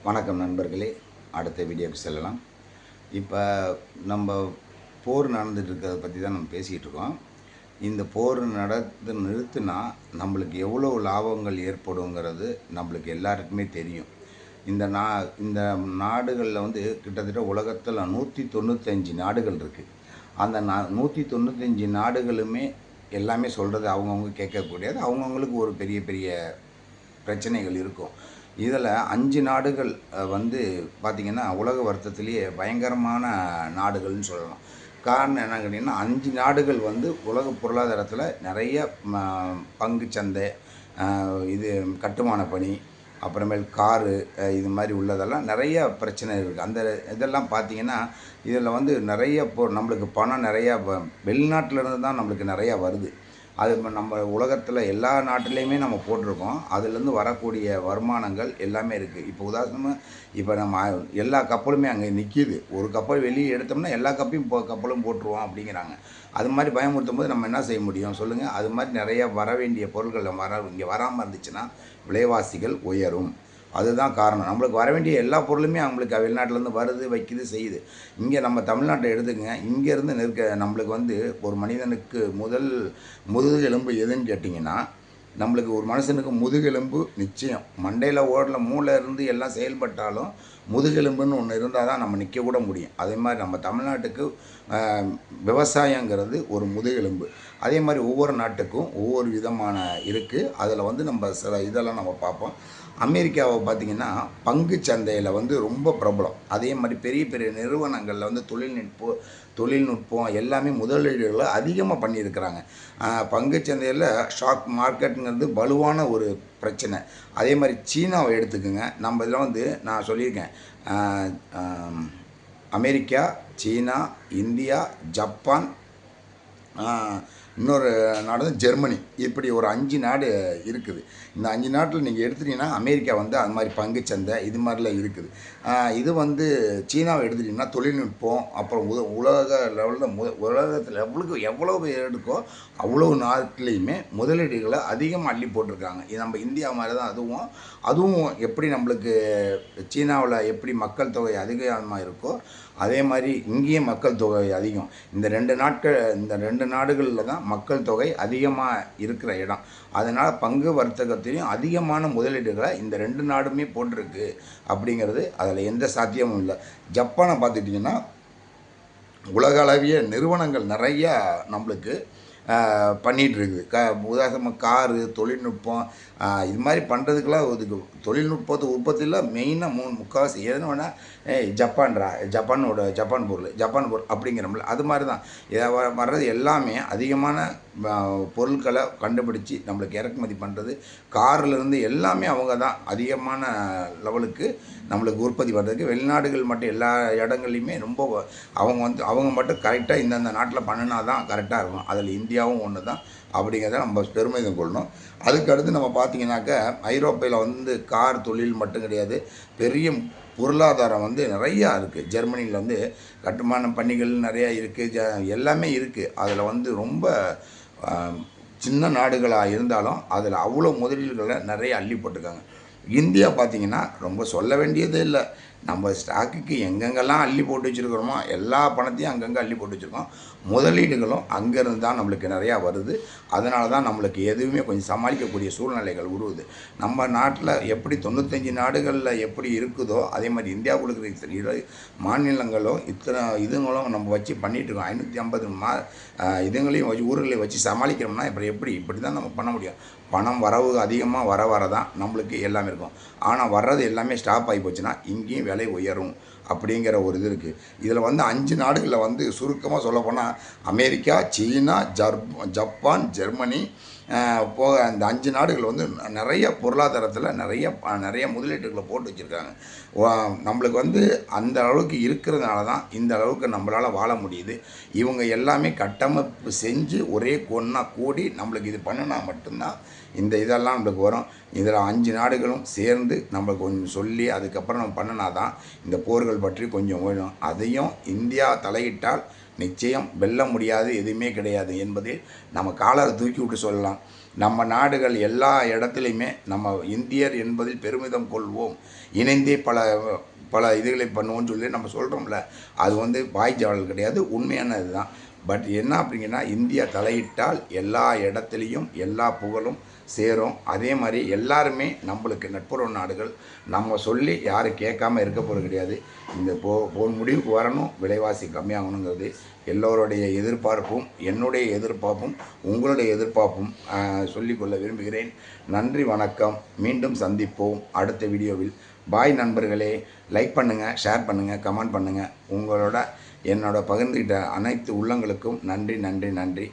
வணக்கம் நண்பர்களே. அடுத்த வீடியோவுக்கு செல்லலாம். இப்போ நம்ம போர் நடந்துட்டு இருக்கிறத பற்றி தான் நம்ம பேசிகிட்டு இருக்கோம். இந்த போர் நிறுத்தினா நம்மளுக்கு எவ்வளோ லாபங்கள் ஏற்படுங்கிறது நம்மளுக்கு எல்லாருக்குமே தெரியும். இந்த நாடுகளில் வந்து கிட்டத்தட்ட உலகத்தில் 195 நாடுகள் இருக்குது. அந்த 195 நாடுகளுமே எல்லாமே சொல்கிறது அவங்கவுங்க கேட்கக்கூடியது. அவங்கவுங்களுக்கு ஒரு பெரிய பெரிய பிரச்சனைகள் இருக்கும். இதில் 5 நாடுகள் வந்து பார்த்திங்கன்னா உலக வர்த்தகத்திலேயே பயங்கரமான நாடுகள்னு சொல்லலாம். காரணம் என்னன்னு கேட்டிங்கன்னா 5 நாடுகள் வந்து உலக பொருளாதாரத்தில் நிறைய பங்குச்சந்தை, இது கட்டுமான பணி, அப்புறமேல் காரு, இது மாதிரி உள்ளதெல்லாம் நிறைய பிரச்சனை இருக்குது. அந்த இதெல்லாம் பார்த்திங்கன்னா இதில் வந்து நிறைய நம்மளுக்கு பணம் நிறையா வெளிநாட்டிலேருந்து தான் நம்மளுக்கு நிறையா வருது. அது நம்ம உலகத்தில் எல்லா நாட்டிலையுமே நம்ம போட்டிருக்கோம். அதுலேருந்து வரக்கூடிய வருமானங்கள் எல்லாமே இருக்குது. இப்போ உதாரணமாக இப்போ நம்ம எல்லா கப்பலுமே அங்கே நிற்கிது. ஒரு கப்பல் வெளியே எடுத்தோம்னா எல்லா கப்பலும் போட்டுருவோம் அப்படிங்கிறாங்க. அது மாதிரி பயமுறுத்தும் போது நம்ம என்ன செய்ய முடியும் சொல்லுங்கள்? அது மாதிரி நிறையா வர வேண்டிய பொருட்கள் இங்கே வராமல் இருந்துச்சுன்னா விலைவாசிகள் உயரும். அதுதான் காரணம். நம்மளுக்கு வர வேண்டிய எல்லா பொருளுமே அவங்களுக்கு வெளிநாட்டிலேருந்து வருது, வைக்குது, செய்யுது. இங்கே நம்ம தமிழ்நாட்டை எடுத்துக்கங்க. இங்கேருந்து நம்மளுக்கு வந்து ஒரு மனிதனுக்கு முதுகெலும்பு எதுன்னு கேட்டிங்கன்னா, நம்மளுக்கு ஒரு மனுஷனுக்கு முதுகெலும்பு நிச்சயம். மண்டையில் ஓடல மூளை இருந்து எல்லாம் செயல்பட்டாலும் முதுகெலும்புன்னு ஒன்று இருந்தால் தான் நம்ம நிற்க கூட முடியும். அதே மாதிரி நம்ம தமிழ்நாட்டுக்கு விவசாயங்கிறது ஒரு முதுகெலும்பு. அதே மாதிரி ஒவ்வொரு நாட்டுக்கும் ஒவ்வொரு விதமான இருக்குது. அதில் வந்து நம்ம சில இதெல்லாம் நம்ம பார்ப்போம். அமெரிக்காவை பார்த்திங்கன்னா பங்கு சந்தையில் வந்து ரொம்ப பிரபலம். அதே மாதிரி பெரிய பெரிய நிறுவனங்களில் வந்து தொழில்நுட்பம் எல்லாமே முதலீடுகளை அதிகமாக பண்ணியிருக்கிறாங்க. பங்குச்சந்தையில் ஷாக் மார்க்கெட்டுங்கிறது வலுவான ஒரு பிரச்சனை. அதே மாதிரி சீனாவை எடுத்துக்கோங்க. நம்ம இதில் வந்து நான் சொல்லியிருக்கேன், அமெரிக்கா, சீனா, இந்தியா, ஜப்பான், இன்னொரு நாடு தான் ஜெர்மனி. இப்படி ஒரு 5 நாடு இருக்குது. இந்த 5 நாட்டில் நீங்கள் எடுத்துட்டிங்கன்னா அமெரிக்கா வந்து அது மாதிரி பங்குச்சந்தை இது மாதிரிலாம் இருக்குது. இது வந்து சீனாவை எடுத்துட்டிங்கன்னா தொழில்நுட்பம், அப்புறம் உலக லெவலில் உலகத்தில் எவ்வளவு எடுக்கோ அவ்வளோ நாட்டிலையுமே முதலீடுகளை அதிகமாக அள்ளி போட்டிருக்காங்க. இது நம்ம இந்தியா மாதிரி தான் அதுவும் எப்படி நம்மளுக்கு சீனாவில் எப்படி மக்கள் தொகை அதிகமாக இருக்கோ அதே மாதிரி இங்கேயும் மக்கள் தொகை அதிகம். இந்த 2 நாடுகளில் தான் மக்கள் தொகை அதிகமாக இருக்கிற இடம். அதனால் பங்கு வர்த்தகத்திலையும் அதிகமான முதலீடுகளை இந்த 2 நாடுமே போட்டிருக்கு அப்படிங்கிறது அதில் எந்த சாத்தியமும் இல்லை. ஜப்பானை பார்த்துட்டிங்கன்னா உலக அளவிய நிறுவனங்கள் நிறையா நம்மளுக்கு பண்ணிகிட்ருக்குது. உதாரணமாக காரு, தொழில்நுட்பம், இது மாதிரி பண்ணுறதுக்கெல்லாம் இதுக்கு தொழில்நுட்பத்தை உற்பத்தியில் மெயினாக முக்கால்வாசி எதுன்னு வேணால் ஜப்பான் பொருள் அப்படிங்கிறோம்ல, அது மாதிரி தான் இதை வர்றது எல்லாமே அதிகமான பொருட்களை கண்டுபிடிச்சி நம்மளுக்கு இறக்குமதி பண்ணுறது. கார்லேருந்து எல்லாமே அவங்க தான் அதிகமான லெவலுக்கு நம்மளுக்கு உற்பத்தி பண்ணுறதுக்கு. வெளிநாடுகள் மட்டும் எல்லா இடங்கள்லையுமே ரொம்ப அவங்க மட்டும் கரெக்டாக இந்தந்த நாட்டில் பண்ணினா தான் கரெக்டாக இருக்கும். அதில் இந்தியாவும் ஒன்று தான் அப்படிங்கிறத நம்ம பெருமிதம் கொள்ளணும். அதுக்கடுத்து நம்ம பார்த்திங்கனாக்கா ஐரோப்பியில் வந்து கார் தொழில் மட்டும் கிடையாது, பெரிய பொருளாதாரம் வந்து நிறையா இருக்குது. ஜெர்மனியில் வந்து கட்டுமான பணிகள் நிறையா இருக்குது, எல்லாமே இருக்குது. அதில் வந்து ரொம்ப சின்ன நாடுகளாக இருந்தாலும் அதில் அவ்வளோ முதலீடுகளை நிறைய அள்ளி போட்டிருக்காங்க. இந்தியா பார்த்திங்கன்னா ரொம்ப சொல்ல வேண்டியதே இல்லை. நம்ம ஸ்டாக்குக்கு எங்கெங்கெல்லாம் அள்ளி போட்டு வச்சுருக்கிறோமோ எல்லா பணத்தையும் அங்கங்கே அள்ளி போட்டு வச்சுருக்கோம். முதலீடுகளும் அங்கேருந்து தான் நம்மளுக்கு நிறையா வருது. அதனால தான் நம்மளுக்கு எதுவுமே கொஞ்சம் சமாளிக்கக்கூடிய சூழ்நிலைகள் உருவுது. நம்ம நாட்டில் எப்படி 95 நாடுகளில் எப்படி இருக்குதோ அதே மாதிரி இந்தியாவுக்கு இருக்கிற மாநிலங்களோ இதுங்களும் நம்ம வச்சு பண்ணிகிட்ருக்கோம். 550 இதுங்களையும் வச்சு ஊர்களையும் வச்சு சமாளிக்கிறோம்னா இப்படி தான் நம்ம பண்ண முடியும். பணம் வரவு அதிகமாக வர தான் நம்மளுக்கு எல்லாமே இருக்கும். ஆனால் வர்றது எல்லாமே ஸ்டாப் ஆகி போச்சுன்னா இங்கேயும் விலை உயரும் அப்படிங்கிற ஒரு இது இருக்குது. இதில் வந்து 5 நாடுகளில் வந்து சுருக்கமாக சொல்லப்போனால் அமெரிக்கா, சீனா, ஜப்பான், ஜெர்மனி போக அந்த 5 நாடுகள் வந்து நிறைய பொருளாதாரத்தில் நிறைய முதலீட்டுகளை போட்டு வச்சுருக்காங்க. நம்மளுக்கு வந்து அந்த அளவுக்கு இருக்கிறதுனால தான் இந்த அளவுக்கு நம்மளால் வாழ முடியுது. இவங்க எல்லாமே கட்டமைப்பு செஞ்சு ஒரே ஒன்றா கூடி நம்மளுக்கு இது பண்ணினா மட்டும்தான் இந்த இதெல்லாம் நம்மளுக்கு வரும். இதில் 5 நாடுகளும் சேர்ந்து நம்மளுக்கு கொஞ்சம் சொல்லி அதுக்கப்புறம் நம்ம பண்ணினா தான் இந்த போர்கள் பற்றி கொஞ்சம் ஓடும். அதையும் இந்தியா தலையிட்டால் நிச்சயம் வெல்ல முடியாது, எதுவுமே கிடையாது என்பதில் நம்ம காலரை தூக்கி விட்டு சொல்லலாம். நம்ம நாடுகள் எல்லா இடத்துலையுமே நம்ம இந்தியர் என்பதில் பெருமிதம் கொள்வோம், இணைந்தே பல பல இதுகளை பண்ணுவோம்னு சொல்லி நம்ம சொல்கிறோம்ல, அது வந்து வாய்ச்சாவல் கிடையாது, உண்மையான இதுதான். பட் என்ன அப்படிங்கன்னா, இந்தியா தலையிட்டால் எல்லா இடத்துலையும் எல்லா புகழும் சேரும். அதே மாதிரி எல்லாருமே நம்மளுக்கு நட்புறவு நாடுகள், நம்ம சொல்லி யாரும் கேட்காம இருக்க போகிறது கிடையாது. இந்த போன் முடிவுக்கு வரணும், விலைவாசி கம்மியாகணுங்கிறது எல்லோருடைய எதிர்பார்ப்பும், என்னுடைய எதிர்பார்ப்பும், உங்களுடைய எதிர்பார்ப்பும் சொல்லிக்கொள்ள விரும்புகிறேன். நன்றி, வணக்கம். மீண்டும் சந்திப்போம் அடுத்த வீடியோவில். பாய் நண்பர்களே. லைக் பண்ணுங்கள், ஷேர் பண்ணுங்கள், கமெண்ட் பண்ணுங்கள். உங்களோட என்னோட பகிர்ந்துக்கிட்ட அனைத்து உள்ளங்களுக்கும் நன்றி நன்றி நன்றி.